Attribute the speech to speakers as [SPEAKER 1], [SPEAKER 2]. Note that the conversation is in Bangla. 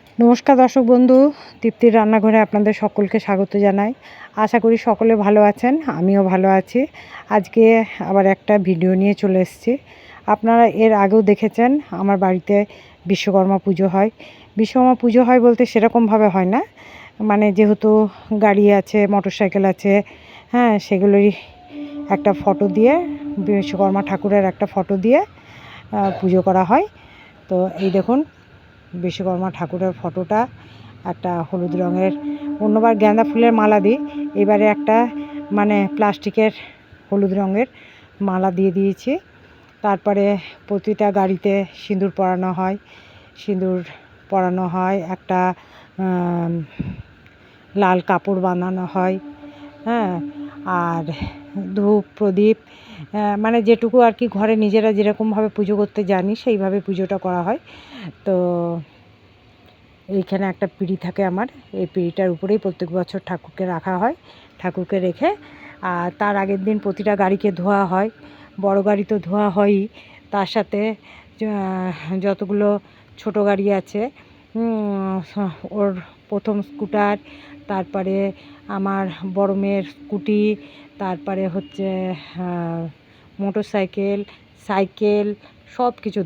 [SPEAKER 1] নমস্কার দর্শক বন্ধু, তৃপ্তির রান্নাঘরে আপনাদের সকলকে স্বাগত জানাই। আশা করি সকলে ভালো আছেন, আমিও ভালো আছি। আজকে আবার একটা ভিডিও নিয়ে চলে এসেছি। আপনারা এর আগেও দেখেছেন আমার বাড়িতে বিশ্বকর্মা পুজো হয়। বিশ্বকর্মা পুজো হয় বলতে সেরকমভাবে হয় না, মানে যেহেতু গাড়ি আছে, মোটরসাইকেল আছে, হ্যাঁ, সেগুলোরই একটা ফটো দিয়ে, বিশ্বকর্মা ঠাকুরের একটা ফটো দিয়ে পুজো করা হয়। তো এই দেখুন বিশ্বকর্মা ঠাকুরের ফটোটা একটা হলুদ রঙের, অন্যবার গাঁদা ফুলের মালা দিই, এবারে একটা মানে প্লাস্টিকের হলুদ রঙের মালা দিয়ে দিয়েছি। তারপরে প্রতিটা গাড়িতে সিঁদুর পরানো হয়, একটা লাল কাপড় বানানো হয়, হ্যাঁ, আর ধূপ প্রদীপ, মানে যেটুকু আর কি ঘরে নিজেরা যেরকমভাবে পুজো করতে জানি সেইভাবে পুজোটা করা হয়। তো এইখানে একটা পিঁড়ি থাকে আমার, এই পিঁড়িটার উপরেই প্রত্যেক বছর ঠাকুরকে রাখা হয়। ঠাকুরকে রেখে আর তার আগের দিন প্রতিটা গাড়িকে ধোয়া হয়। বড় গাড়ি তো ধোয়া হয়ই, তার সাথে যতগুলো ছোট গাড়ি আছে, ওর প্রথম স্কুটার, তারপরে আমার বড় মেয়ের স্কুটি, তারপরে হচ্ছে মোটরসাইকেল, সাইকেল, সব কিছু